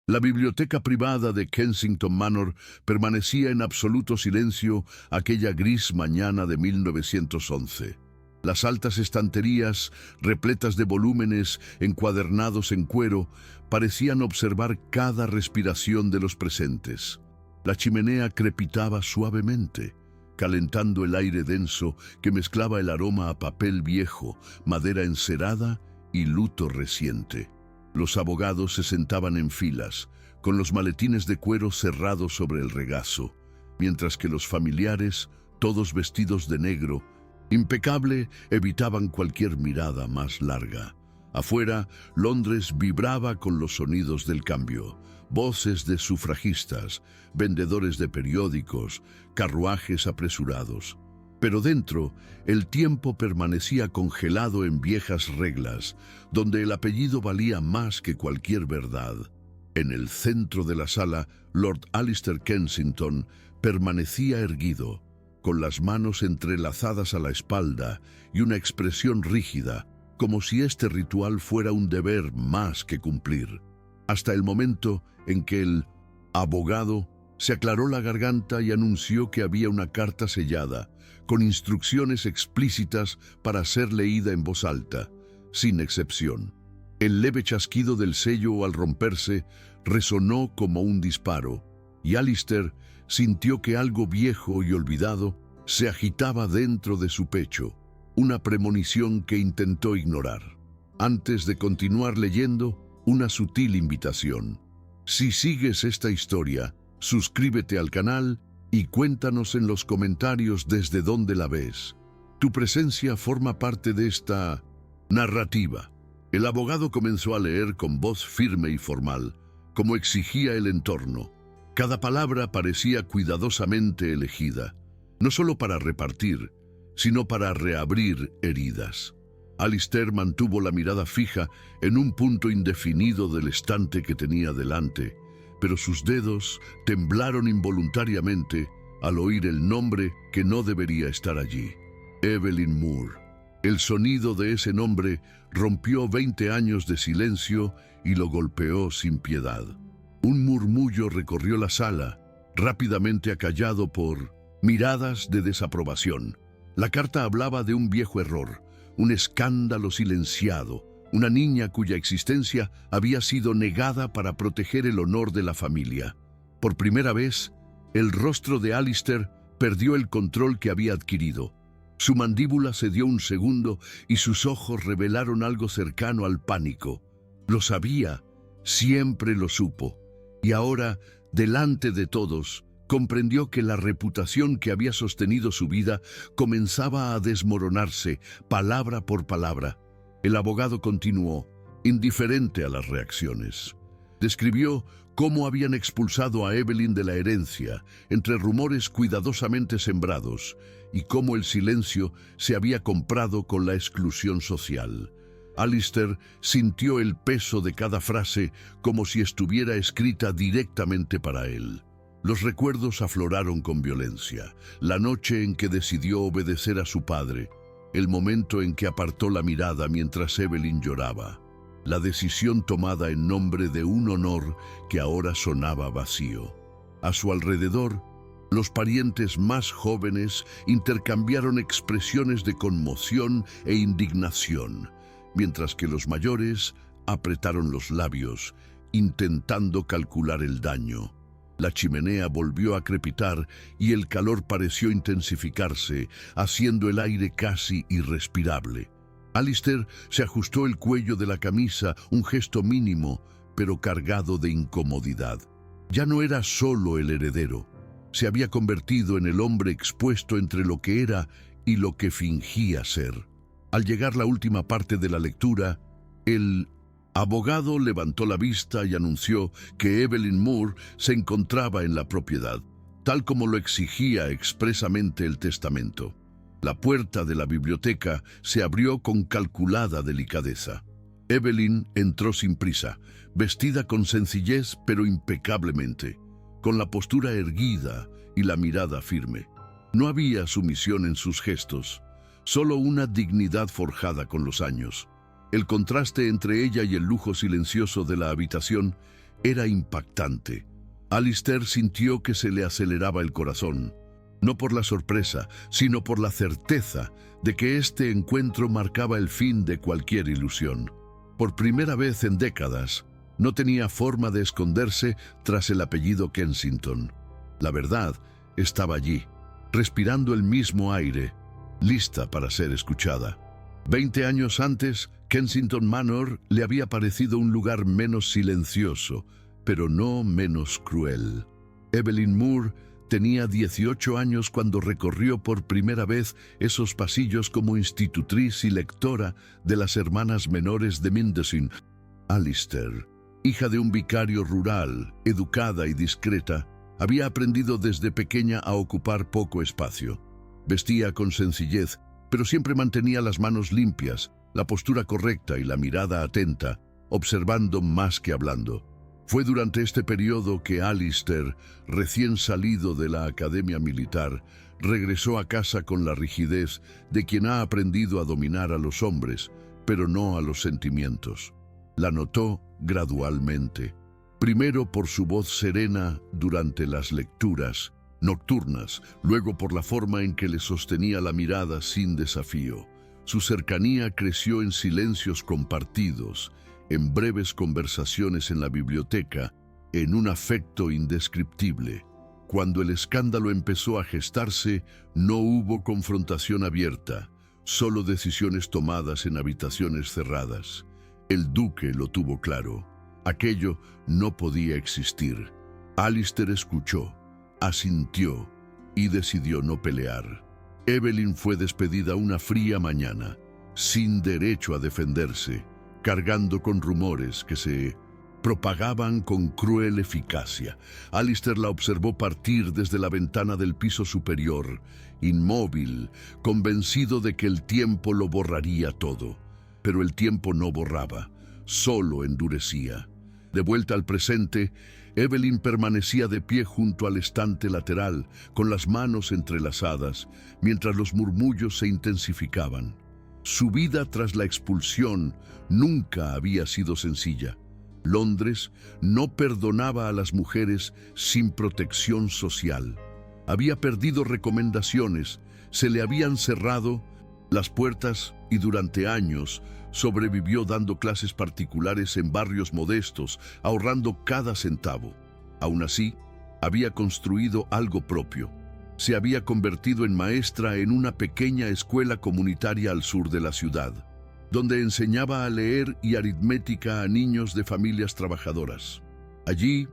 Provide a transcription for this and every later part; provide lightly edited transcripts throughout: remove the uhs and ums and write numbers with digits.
La biblioteca privada de Kensington Manor permanecía en absoluto silencio aquella gris mañana de 1911. Las altas estanterías, repletas de volúmenes encuadernados en cuero, parecían observar cada respiración de los presentes. La chimenea crepitaba suavemente, calentando el aire denso que mezclaba el aroma a papel viejo, madera encerada y luto reciente. Los abogados se sentaban en filas, con los maletines de cuero cerrados sobre el regazo, mientras que los familiares, todos vestidos de negro, impecable, evitaban cualquier mirada más larga. Afuera, Londres vibraba con los sonidos del cambio, voces de sufragistas, vendedores de periódicos, carruajes apresurados. Pero dentro, el tiempo permanecía congelado en viejas reglas, donde el apellido valía más que cualquier verdad. En el centro de la sala, Lord Alistair Kensington permanecía erguido, con las manos entrelazadas a la espalda y una expresión rígida, como si este ritual fuera un deber más que cumplir. Hasta el momento en que el abogado se aclaró la garganta y anunció que había una carta sellada, con instrucciones explícitas para ser leída en voz alta, sin excepción. El leve chasquido del sello al romperse resonó como un disparo, y Alistair sintió que algo viejo y olvidado se agitaba dentro de su pecho, una premonición que intentó ignorar. Antes de continuar leyendo, una sutil invitación. Si sigues esta historia, suscríbete al canal y cuéntanos en los comentarios desde dónde la ves. Tu presencia forma parte de esta narrativa. El abogado comenzó a leer con voz firme y formal, como exigía el entorno. Cada palabra parecía cuidadosamente elegida, no solo para repartir, sino para reabrir heridas. Alistair mantuvo la mirada fija en un punto indefinido del estante que tenía delante, pero sus dedos temblaron involuntariamente al oír el nombre que no debería estar allí: Evelyn Moore. El sonido de ese nombre rompió 20 años de silencio y lo golpeó sin piedad. Un murmullo recorrió la sala, rápidamente acallado por miradas de desaprobación. La carta hablaba de un viejo error, un escándalo silenciado, una niña cuya existencia había sido negada para proteger el honor de la familia. Por primera vez, el rostro de Alistair perdió el control que había adquirido. Su mandíbula cedió un segundo y sus ojos revelaron algo cercano al pánico. Lo sabía, siempre lo supo, y ahora, delante de todos, comprendió que la reputación que había sostenido su vida comenzaba a desmoronarse, palabra por palabra. El abogado continuó, indiferente a las reacciones. Describió cómo habían expulsado a Evelyn de la herencia, entre rumores cuidadosamente sembrados, y cómo el silencio se había comprado con la exclusión social. Alistair sintió el peso de cada frase como si estuviera escrita directamente para él. Los recuerdos afloraron con violencia. La noche en que decidió obedecer a su padre, el momento en que apartó la mirada mientras Evelyn lloraba, la decisión tomada en nombre de un honor que ahora sonaba vacío. A su alrededor, los parientes más jóvenes intercambiaron expresiones de conmoción e indignación, mientras que los mayores apretaron los labios, intentando calcular el daño. La chimenea volvió a crepitar y el calor pareció intensificarse, haciendo el aire casi irrespirable. Alistair se ajustó el cuello de la camisa, un gesto mínimo, pero cargado de incomodidad. Ya no era solo el heredero. Se había convertido en el hombre expuesto entre lo que era y lo que fingía ser. Al llegar la última parte de la lectura, el abogado levantó la vista y anunció que Evelyn Moore se encontraba en la propiedad, tal como lo exigía expresamente el testamento. La puerta de la biblioteca se abrió con calculada delicadeza. Evelyn entró sin prisa, vestida con sencillez pero impecablemente, con la postura erguida y la mirada firme. No había sumisión en sus gestos, solo una dignidad forjada con los años. El contraste entre ella y el lujo silencioso de la habitación era impactante. Alistair sintió que se le aceleraba el corazón, no por la sorpresa, sino por la certeza de que este encuentro marcaba el fin de cualquier ilusión. Por primera vez en décadas, no tenía forma de esconderse tras el apellido Kensington. La verdad estaba allí, respirando el mismo aire, lista para ser escuchada. 20 años antes, Kensington Manor le había parecido un lugar menos silencioso, pero no menos cruel. Evelyn Moore tenía 18 años cuando recorrió por primera vez esos pasillos como institutriz y lectora de las hermanas menores de Mindesing. Alistair, hija de un vicario rural, educada y discreta, había aprendido desde pequeña a ocupar poco espacio. Vestía con sencillez, pero siempre mantenía las manos limpias, la postura correcta y la mirada atenta, observando más que hablando. Fue durante este periodo que Alistair, recién salido de la academia militar, regresó a casa con la rigidez de quien ha aprendido a dominar a los hombres, pero no a los sentimientos. La notó gradualmente, primero por su voz serena durante las lecturas nocturnas, luego por la forma en que le sostenía la mirada sin desafío. Su cercanía creció en silencios compartidos, en breves conversaciones en la biblioteca, en un afecto indescriptible. Cuando el escándalo empezó a gestarse, no hubo confrontación abierta, solo decisiones tomadas en habitaciones cerradas. El duque lo tuvo claro. Aquello no podía existir. Alistair escuchó, asintió y decidió no pelear. Evelyn fue despedida una fría mañana, sin derecho a defenderse, cargando con rumores que se propagaban con cruel eficacia. Alistair la observó partir desde la ventana del piso superior, inmóvil, convencido de que el tiempo lo borraría todo. Pero el tiempo no borraba, solo endurecía. De vuelta al presente, Evelyn permanecía de pie junto al estante lateral, con las manos entrelazadas, mientras los murmullos se intensificaban. Su vida tras la expulsión nunca había sido sencilla. Londres no perdonaba a las mujeres sin protección social. Había perdido recomendaciones, se le habían cerrado las puertas y durante años sobrevivió dando clases particulares en barrios modestos, ahorrando cada centavo. Aún así, había construido algo propio. Se había convertido en maestra en una pequeña escuela comunitaria al sur de la ciudad, donde enseñaba a leer y aritmética a niños de familias trabajadoras. Allí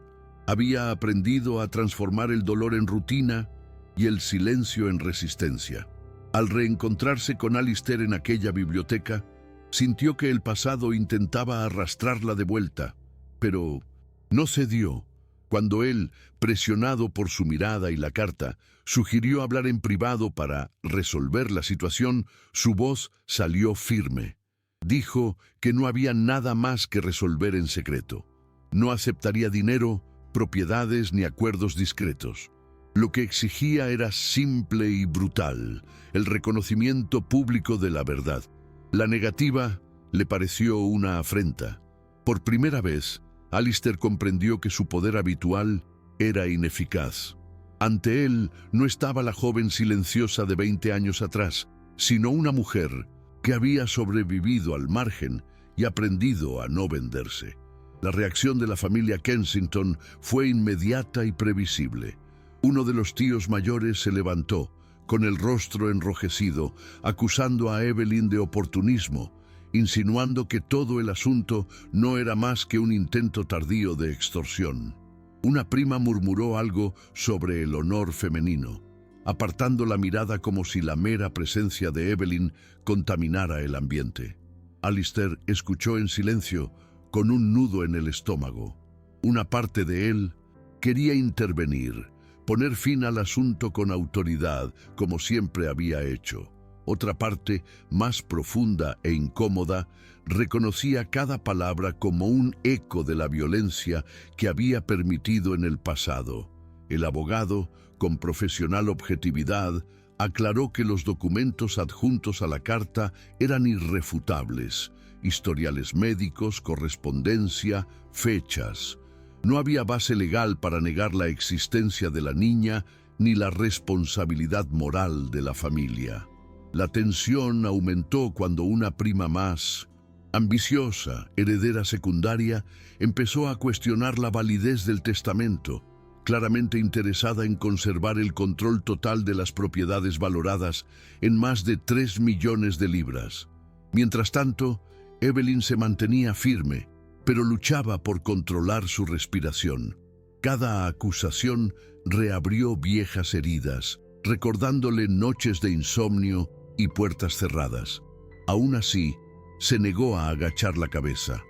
había aprendido a transformar el dolor en rutina y el silencio en resistencia. Al reencontrarse con Alistair en aquella biblioteca, sintió que el pasado intentaba arrastrarla de vuelta, pero no cedió. Cuando él, presionado por su mirada y la carta, sugirió hablar en privado para resolver la situación, su voz salió firme. Dijo que no había nada más que resolver en secreto. No aceptaría dinero, propiedades ni acuerdos discretos. Lo que exigía era simple y brutal, el reconocimiento público de la verdad. La negativa le pareció una afrenta. Por primera vez, Alistair comprendió que su poder habitual era ineficaz. Ante él no estaba la joven silenciosa de 20 años atrás, sino una mujer que había sobrevivido al margen y aprendido a no venderse. La reacción de la familia Kensington fue inmediata y previsible. Uno de los tíos mayores se levantó, con el rostro enrojecido, acusando a Evelyn de oportunismo, insinuando que todo el asunto no era más que un intento tardío de extorsión. Una prima murmuró algo sobre el honor femenino, apartando la mirada como si la mera presencia de Evelyn contaminara el ambiente. Alistair escuchó en silencio, con un nudo en el estómago. Una parte de él quería intervenir, poner fin al asunto con autoridad, como siempre había hecho. Otra parte, más profunda e incómoda, reconocía cada palabra como un eco de la violencia que había permitido en el pasado. El abogado, con profesional objetividad, aclaró que los documentos adjuntos a la carta eran irrefutables: historiales médicos, correspondencia, fechas. No había base legal para negar la existencia de la niña ni la responsabilidad moral de la familia. La tensión aumentó cuando una prima más, ambiciosa, heredera secundaria, empezó a cuestionar la validez del testamento, claramente interesada en conservar el control total de las propiedades valoradas en más de 3 millones de libras. Mientras tanto, Evelyn se mantenía firme, pero luchaba por controlar su respiración. Cada acusación reabrió viejas heridas, recordándole noches de insomnio y puertas cerradas. Aún así, se negó a agachar la cabeza.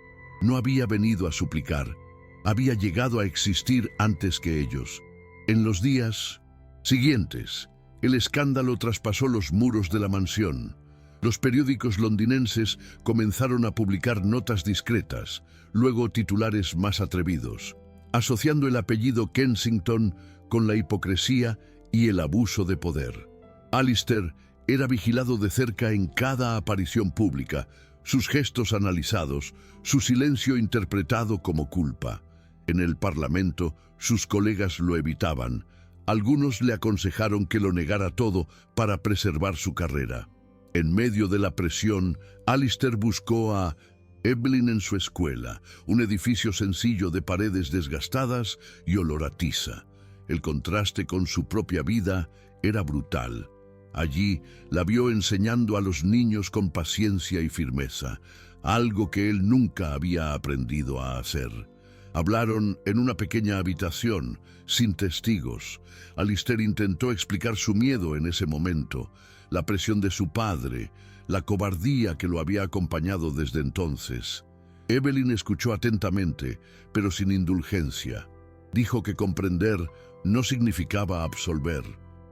No había venido a suplicar, había llegado a existir antes que ellos. En los días siguientes, el escándalo traspasó los muros de la mansión. Los periódicos londinenses comenzaron a publicar notas discretas, luego titulares más atrevidos, asociando el apellido Kensington con la hipocresía y el abuso de poder. Alistair era vigilado de cerca en cada aparición pública, sus gestos analizados, su silencio interpretado como culpa. En el Parlamento, sus colegas lo evitaban. Algunos le aconsejaron que lo negara todo para preservar su carrera. En medio de la presión, Alistair buscó a Evelyn en su escuela, un edificio sencillo de paredes desgastadas y olor a tiza. El contraste con su propia vida era brutal. Allí la vio enseñando a los niños con paciencia y firmeza, algo que él nunca había aprendido a hacer. Hablaron en una pequeña habitación, sin testigos. Alistair intentó explicar su miedo en ese momento, la presión de su padre, la cobardía que lo había acompañado desde entonces. Evelyn escuchó atentamente, pero sin indulgencia. Dijo que comprender no significaba absolver,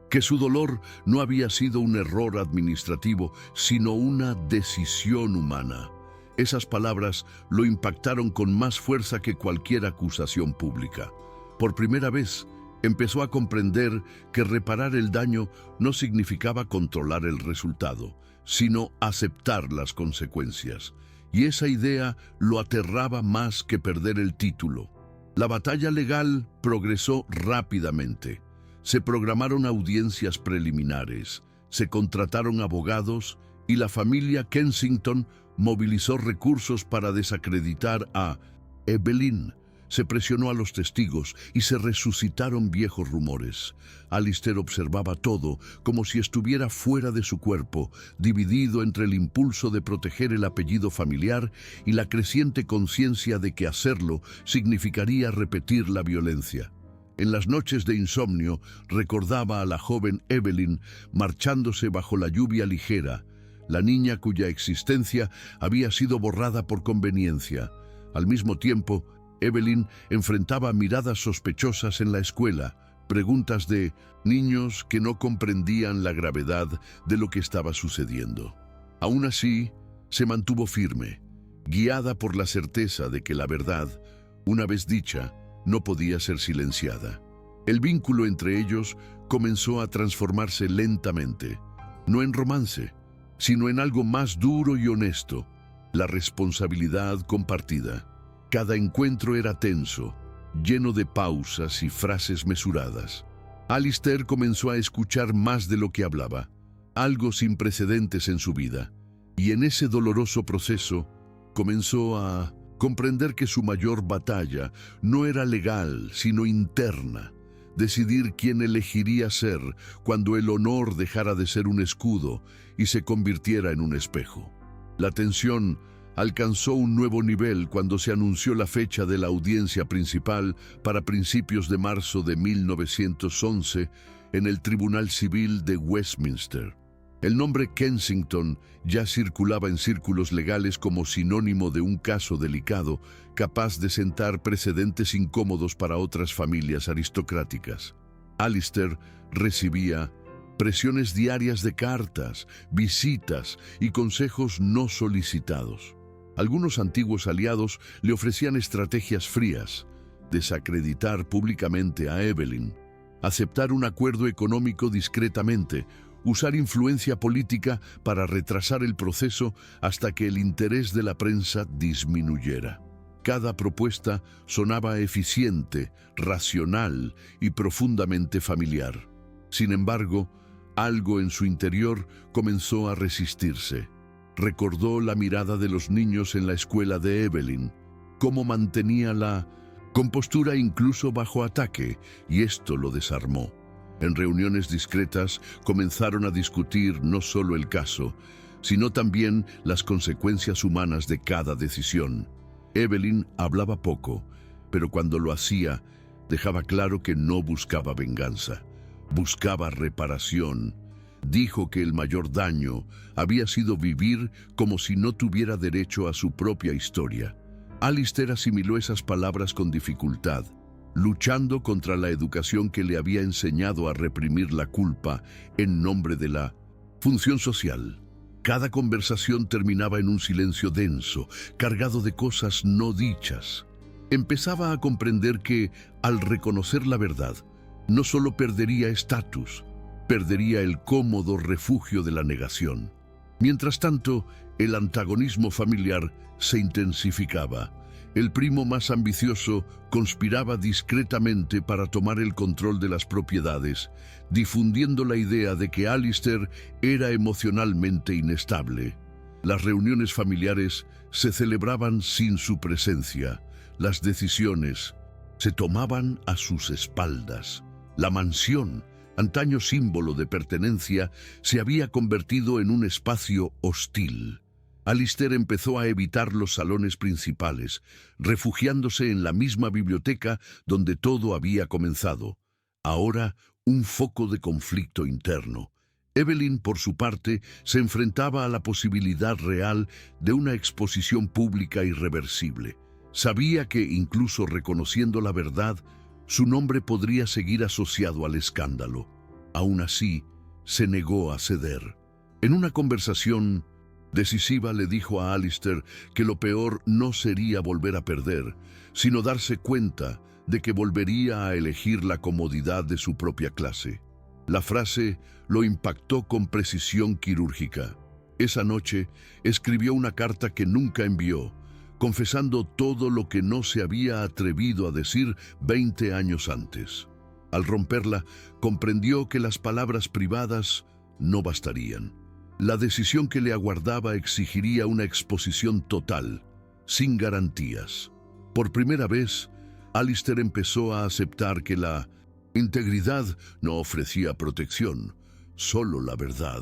que su dolor no había sido un error administrativo, sino una decisión humana. Esas palabras lo impactaron con más fuerza que cualquier acusación pública. Por primera vez, empezó a comprender que reparar el daño no significaba controlar el resultado, sino aceptar las consecuencias. Y esa idea lo aterraba más que perder el título. La batalla legal progresó rápidamente. Se programaron audiencias preliminares, se contrataron abogados y la familia Kensington movilizó recursos para desacreditar a Evelyn. Se presionó a los testigos y se resucitaron viejos rumores. Alistair observaba todo como si estuviera fuera de su cuerpo, dividido entre el impulso de proteger el apellido familiar y la creciente conciencia de que hacerlo significaría repetir la violencia. En las noches de insomnio recordaba a la joven Evelyn marchándose bajo la lluvia ligera, la niña cuya existencia había sido borrada por conveniencia. Al mismo tiempo, Evelyn enfrentaba miradas sospechosas en la escuela, preguntas de niños que no comprendían la gravedad de lo que estaba sucediendo. Aún así, se mantuvo firme, guiada por la certeza de que la verdad, una vez dicha, no podía ser silenciada. El vínculo entre ellos comenzó a transformarse lentamente, no en romance, sino en algo más duro y honesto, la responsabilidad compartida. Cada encuentro era tenso, lleno de pausas y frases mesuradas. Alistair comenzó a escuchar más de lo que hablaba, algo sin precedentes en su vida, y en ese doloroso proceso comenzó a comprender que su mayor batalla no era legal, sino interna. Decidir quién elegiría ser cuando el honor dejara de ser un escudo y se convirtiera en un espejo. La tensión alcanzó un nuevo nivel cuando se anunció la fecha de la audiencia principal para principios de marzo de 1911 en el Tribunal Civil de Westminster. El nombre Kensington ya circulaba en círculos legales como sinónimo de un caso delicado, capaz de sentar precedentes incómodos para otras familias aristocráticas. Alistair recibía presiones diarias de cartas, visitas y consejos no solicitados. Algunos antiguos aliados le ofrecían estrategias frías: desacreditar públicamente a Evelyn, aceptar un acuerdo económico discretamente, usar influencia política para retrasar el proceso hasta que el interés de la prensa disminuyera. Cada propuesta sonaba eficiente, racional y profundamente familiar. Sin embargo, algo en su interior comenzó a resistirse. Recordó la mirada de los niños en la escuela de Evelyn, cómo mantenía la compostura incluso bajo ataque, y esto lo desarmó. En reuniones discretas comenzaron a discutir no solo el caso, sino también las consecuencias humanas de cada decisión. Evelyn hablaba poco, pero cuando lo hacía, dejaba claro que no buscaba venganza, buscaba reparación. Dijo que el mayor daño había sido vivir como si no tuviera derecho a su propia historia. Alistair asimiló esas palabras con dificultad, luchando contra la educación que le había enseñado a reprimir la culpa en nombre de la función social. Cada conversación terminaba en un silencio denso, cargado de cosas no dichas. Empezaba a comprender que, al reconocer la verdad, no solo perdería estatus, perdería el cómodo refugio de la negación. Mientras tanto, el antagonismo familiar se intensificaba. El primo más ambicioso conspiraba discretamente para tomar el control de las propiedades, difundiendo la idea de que Alistair era emocionalmente inestable. Las reuniones familiares se celebraban sin su presencia. Las decisiones se tomaban a sus espaldas. La mansión, antaño símbolo de pertenencia, se había convertido en un espacio hostil. Alistair empezó a evitar los salones principales, refugiándose en la misma biblioteca donde todo había comenzado. Ahora, un foco de conflicto interno. Evelyn, por su parte, se enfrentaba a la posibilidad real de una exposición pública irreversible. Sabía que, incluso reconociendo la verdad, su nombre podría seguir asociado al escándalo. Aún así, se negó a ceder. En una conversación decisiva le dijo a Alistair que lo peor no sería volver a perder, sino darse cuenta de que volvería a elegir la comodidad de su propia clase. La frase lo impactó con precisión quirúrgica. Esa noche escribió una carta que nunca envió, confesando todo lo que no se había atrevido a decir 20 años antes. Al romperla, comprendió que las palabras privadas no bastarían. La decisión que le aguardaba exigiría una exposición total, sin garantías. Por primera vez, Alistair empezó a aceptar que la integridad no ofrecía protección, solo la verdad.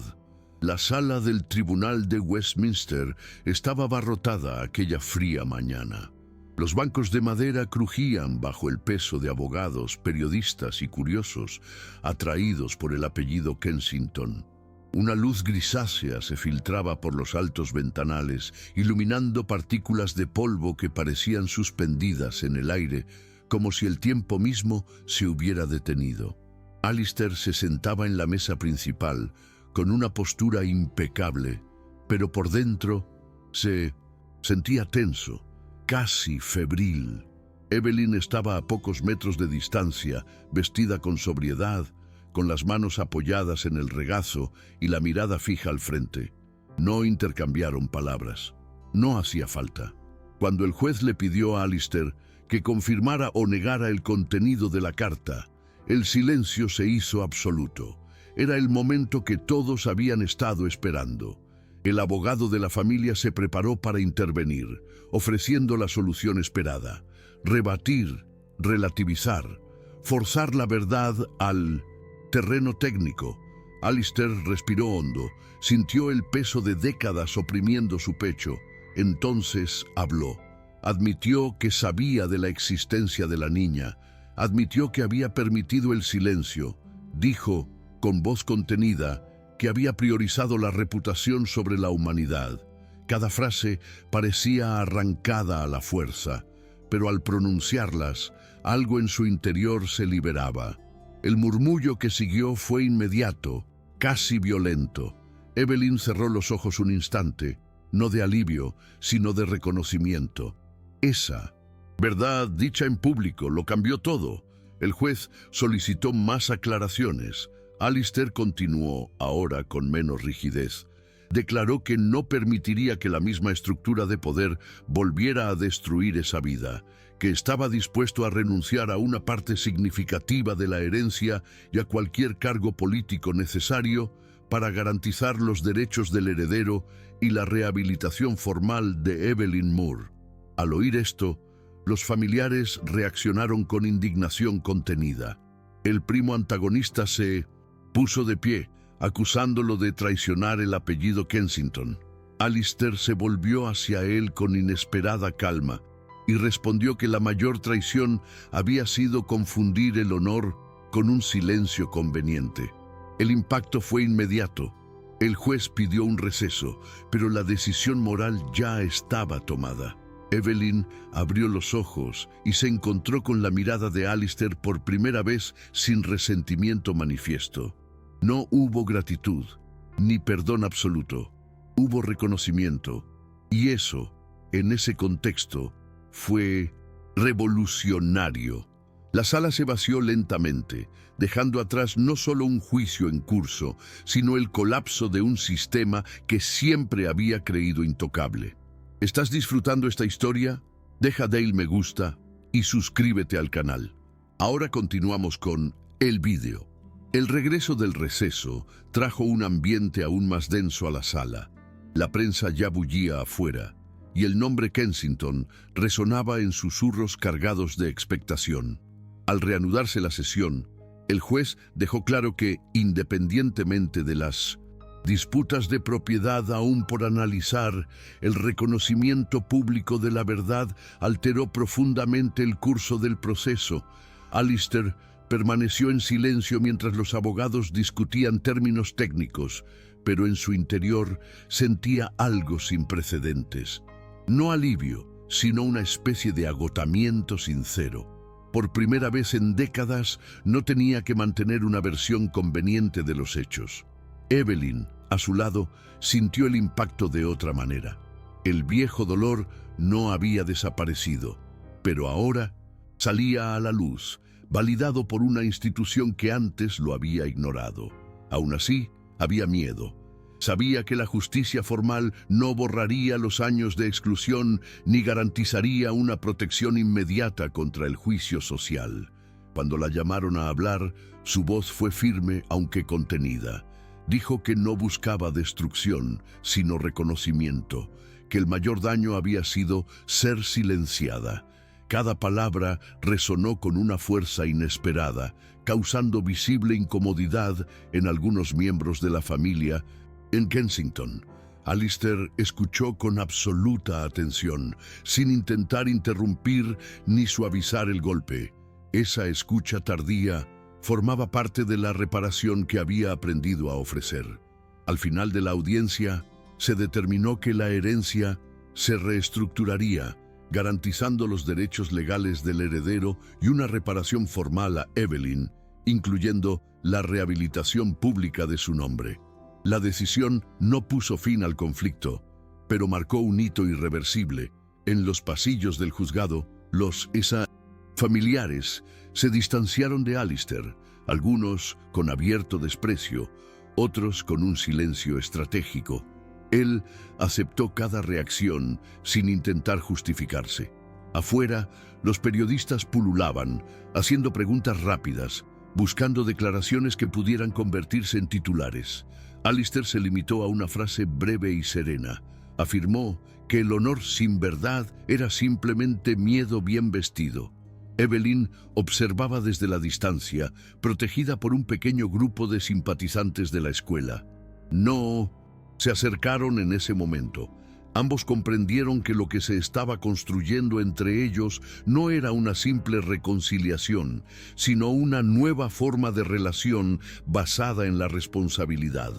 La sala del Tribunal de Westminster estaba abarrotada aquella fría mañana. Los bancos de madera crujían bajo el peso de abogados, periodistas y curiosos, atraídos por el apellido Kensington. Una luz grisácea se filtraba por los altos ventanales, iluminando partículas de polvo que parecían suspendidas en el aire, como si el tiempo mismo se hubiera detenido. Alistair se sentaba en la mesa principal, con una postura impecable, pero por dentro se sentía tenso, casi febril. Evelyn estaba a pocos metros de distancia, vestida con sobriedad, con las manos apoyadas en el regazo y la mirada fija al frente. No intercambiaron palabras. No hacía falta. Cuando el juez le pidió a Alistair que confirmara o negara el contenido de la carta, el silencio se hizo absoluto. Era el momento que todos habían estado esperando. El abogado de la familia se preparó para intervenir, ofreciendo la solución esperada: rebatir, relativizar, forzar la verdad al terreno técnico. Alistair respiró hondo, sintió el peso de décadas oprimiendo su pecho. Entonces habló. Admitió que sabía de la existencia de la niña, admitió que había permitido el silencio. Dijo, con voz contenida, que había priorizado la reputación sobre la humanidad. Cada frase parecía arrancada a la fuerza, pero al pronunciarlas, algo en su interior se liberaba. El murmullo que siguió fue inmediato, casi violento. Evelyn cerró los ojos un instante, no de alivio, sino de reconocimiento. Esa verdad dicha en público lo cambió todo. El juez solicitó más aclaraciones. Alistair continuó, ahora con menos rigidez. declaró que no permitiría que la misma estructura de poder volviera a destruir esa vida, que estaba dispuesto a renunciar a una parte significativa de la herencia y a cualquier cargo político necesario para garantizar los derechos del heredero y la rehabilitación formal de Evelyn Moore. Al oír esto, los familiares reaccionaron con indignación contenida. El primo antagonista se puso de pie, acusándolo de traicionar el apellido Kensington. Alistair se volvió hacia él con inesperada calma y respondió que la mayor traición había sido confundir el honor con un silencio conveniente. El impacto fue inmediato. El juez pidió un receso, pero la decisión moral ya estaba tomada. Evelyn abrió los ojos y se encontró con la mirada de Alistair por primera vez sin resentimiento manifiesto. No hubo gratitud, ni perdón absoluto. Hubo reconocimiento. Y eso, en ese contexto, fue revolucionario. La sala se vació lentamente, dejando atrás no solo un juicio en curso, sino el colapso de un sistema que siempre había creído intocable. ¿Estás disfrutando esta historia? Deja Dale me gusta y suscríbete al canal. Ahora continuamos con el vídeo. El regreso del receso trajo un ambiente aún más denso a la sala. La prensa ya bullía afuera, y el nombre Kensington resonaba en susurros cargados de expectación. Al reanudarse la sesión, el juez dejó claro que, independientemente de las disputas de propiedad aún por analizar, el reconocimiento público de la verdad alteró profundamente el curso del proceso. Alistair permaneció en silencio mientras los abogados discutían términos técnicos, pero en su interior sentía algo sin precedentes. No alivio, sino una especie de agotamiento sincero. Por primera vez en décadas no tenía que mantener una versión conveniente de los hechos. Evelyn, a su lado, sintió el impacto de otra manera. El viejo dolor no había desaparecido, pero ahora salía a la luz, validado por una institución que antes lo había ignorado. Aún así, había miedo. Sabía que la justicia formal no borraría los años de exclusión ni garantizaría una protección inmediata contra el juicio social. Cuando la llamaron a hablar, su voz fue firme aunque contenida. Dijo que no buscaba destrucción, sino reconocimiento, que el mayor daño había sido ser silenciada. Cada palabra resonó con una fuerza inesperada, causando visible incomodidad en algunos miembros de la familia. En Kensington, Alistair escuchó con absoluta atención, sin intentar interrumpir ni suavizar el golpe. Esa escucha tardía formaba parte de la reparación que había aprendido a ofrecer. Al final de la audiencia, se determinó que la herencia se reestructuraría, garantizando los derechos legales del heredero y una reparación formal a Evelyn, incluyendo la rehabilitación pública de su nombre. La decisión no puso fin al conflicto, pero marcó un hito irreversible. En los pasillos del juzgado, los familiares se distanciaron de Alistair, algunos con abierto desprecio, otros con un silencio estratégico. Él aceptó cada reacción sin intentar justificarse. Afuera, los periodistas pululaban, haciendo preguntas rápidas, buscando declaraciones que pudieran convertirse en titulares. Alistair se limitó a una frase breve y serena. Afirmó que el honor sin verdad era simplemente miedo bien vestido. Evelyn observaba desde la distancia, protegida por un pequeño grupo de simpatizantes de la escuela. No se acercaron en ese momento. Ambos comprendieron que lo que se estaba construyendo entre ellos no era una simple reconciliación, sino una nueva forma de relación basada en la responsabilidad.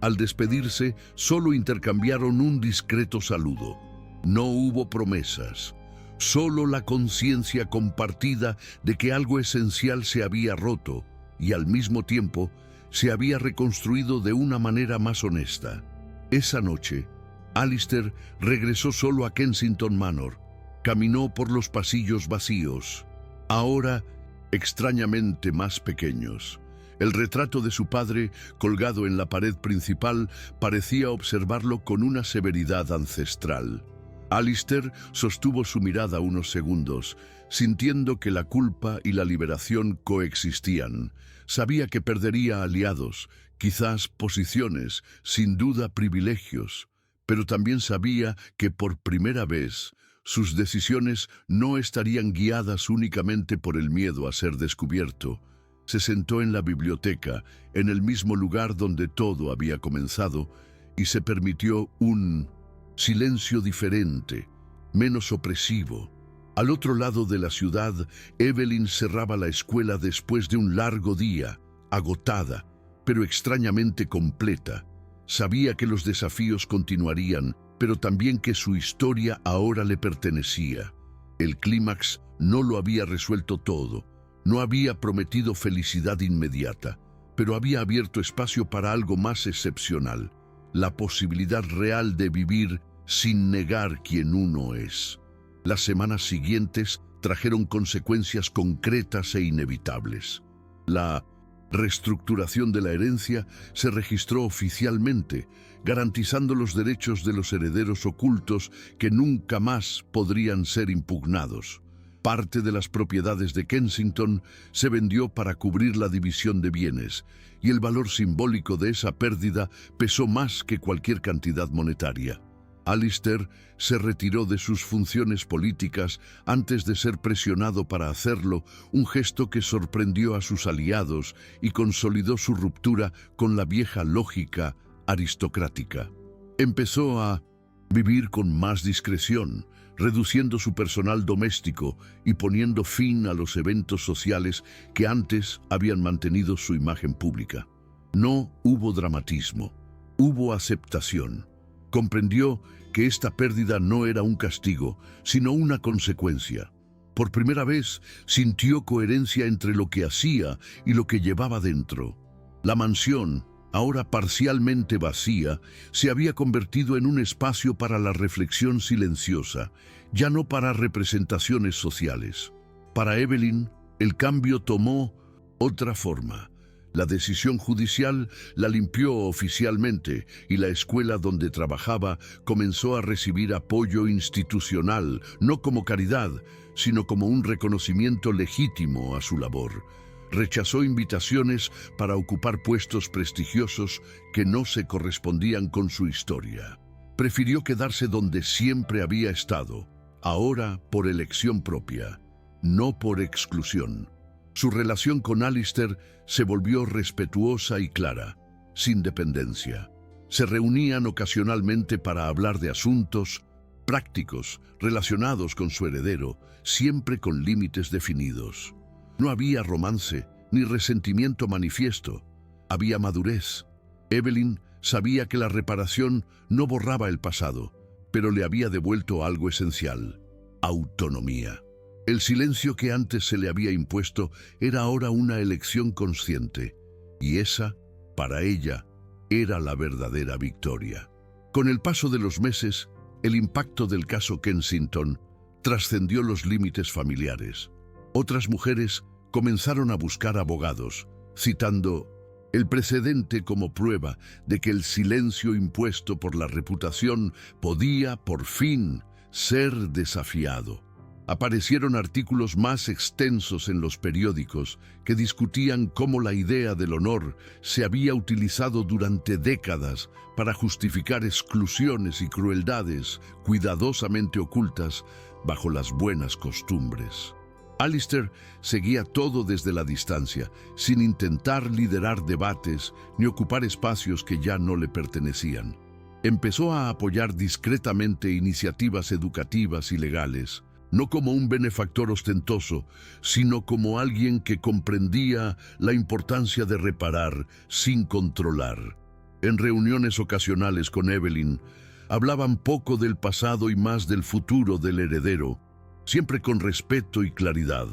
Al despedirse, solo intercambiaron un discreto saludo. No hubo promesas, solo la conciencia compartida de que algo esencial se había roto y al mismo tiempo se había reconstruido de una manera más honesta. Esa noche, Alistair regresó solo a Kensington Manor. Caminó por los pasillos vacíos, ahora extrañamente más pequeños. El retrato de su padre, colgado en la pared principal, parecía observarlo con una severidad ancestral. Alistair sostuvo su mirada unos segundos, sintiendo que la culpa y la liberación coexistían. Sabía que perdería aliados, quizás posiciones, sin duda privilegios, pero también sabía que por primera vez sus decisiones no estarían guiadas únicamente por el miedo a ser descubierto. Se sentó en la biblioteca, en el mismo lugar donde todo había comenzado, y se permitió un silencio diferente, menos opresivo. Al otro lado de la ciudad, Evelyn cerraba la escuela después de un largo día, agotada, pero extrañamente completa. Sabía que los desafíos continuarían, pero también que su historia ahora le pertenecía. El clímax no lo había resuelto todo, no había prometido felicidad inmediata, pero había abierto espacio para algo más excepcional, la posibilidad real de vivir sin negar quién uno es. Las semanas siguientes trajeron consecuencias concretas e inevitables. La reestructuración de la herencia se registró oficialmente, garantizando los derechos de los herederos ocultos que nunca más podrían ser impugnados. Parte de las propiedades de Kensington se vendió para cubrir la división de bienes, y el valor simbólico de esa pérdida pesó más que cualquier cantidad monetaria. Alistair se retiró de sus funciones políticas antes de ser presionado para hacerlo, un gesto que sorprendió a sus aliados y consolidó su ruptura con la vieja lógica aristocrática. Empezó a vivir con más discreción, reduciendo su personal doméstico y poniendo fin a los eventos sociales que antes habían mantenido su imagen pública. No hubo dramatismo, hubo aceptación. Comprendió que esta pérdida no era un castigo, sino una consecuencia. Por primera vez sintió coherencia entre lo que hacía y lo que llevaba dentro. La mansión, ahora parcialmente vacía, se había convertido en un espacio para la reflexión silenciosa, ya no para representaciones sociales. Para Evelyn, el cambio tomó otra forma. La decisión judicial la limpió oficialmente y la escuela donde trabajaba comenzó a recibir apoyo institucional, no como caridad, sino como un reconocimiento legítimo a su labor. Rechazó invitaciones para ocupar puestos prestigiosos que no se correspondían con su historia. Prefirió quedarse donde siempre había estado, ahora por elección propia, no por exclusión. Su relación con Alistair se volvió respetuosa y clara, sin dependencia. Se reunían ocasionalmente para hablar de asuntos prácticos relacionados con su heredero, siempre con límites definidos. No había romance ni resentimiento manifiesto, había madurez. Evelyn sabía que la reparación no borraba el pasado, pero le había devuelto algo esencial: autonomía. El silencio que antes se le había impuesto era ahora una elección consciente, y esa, para ella, era la verdadera victoria. Con el paso de los meses, el impacto del caso Kensington trascendió los límites familiares. Otras mujeres comenzaron a buscar abogados, citando el precedente como prueba de que el silencio impuesto por la reputación podía, por fin, ser desafiado. Aparecieron artículos más extensos en los periódicos que discutían cómo la idea del honor se había utilizado durante décadas para justificar exclusiones y crueldades cuidadosamente ocultas bajo las buenas costumbres. Alistair seguía todo desde la distancia, sin intentar liderar debates ni ocupar espacios que ya no le pertenecían. Empezó a apoyar discretamente iniciativas educativas y legales, no como un benefactor ostentoso, sino como alguien que comprendía la importancia de reparar sin controlar. En reuniones ocasionales con Evelyn, hablaban poco del pasado y más del futuro del heredero, siempre con respeto y claridad.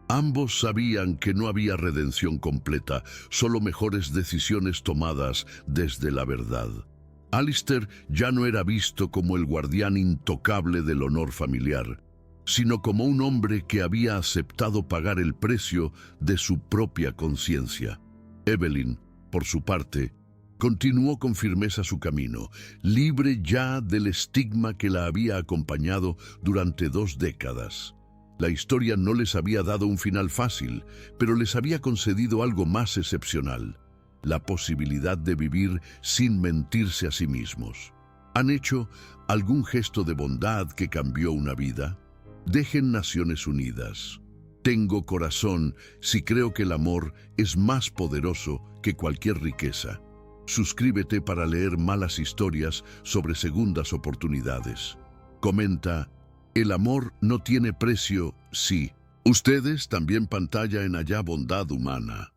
Ambos sabían que no había redención completa, solo mejores decisiones tomadas desde la verdad. Alistair ya no era visto como el guardián intocable del honor familiar, sino como un hombre que había aceptado pagar el precio de su propia conciencia. Evelyn, por su parte, continuó con firmeza su camino, libre ya del estigma que la había acompañado durante 2 décadas. La historia no les había dado un final fácil, pero les había concedido algo más excepcional: la posibilidad de vivir sin mentirse a sí mismos. ¿Han hecho algún gesto de bondad que cambió una vida? Dejen Naciones Unidas. Tengo corazón si creo que el amor es más poderoso que cualquier riqueza. Suscríbete para leer malas historias sobre segundas oportunidades. Comenta: el amor no tiene precio, sí. Ustedes también pantalla en Allá Bondad Humana.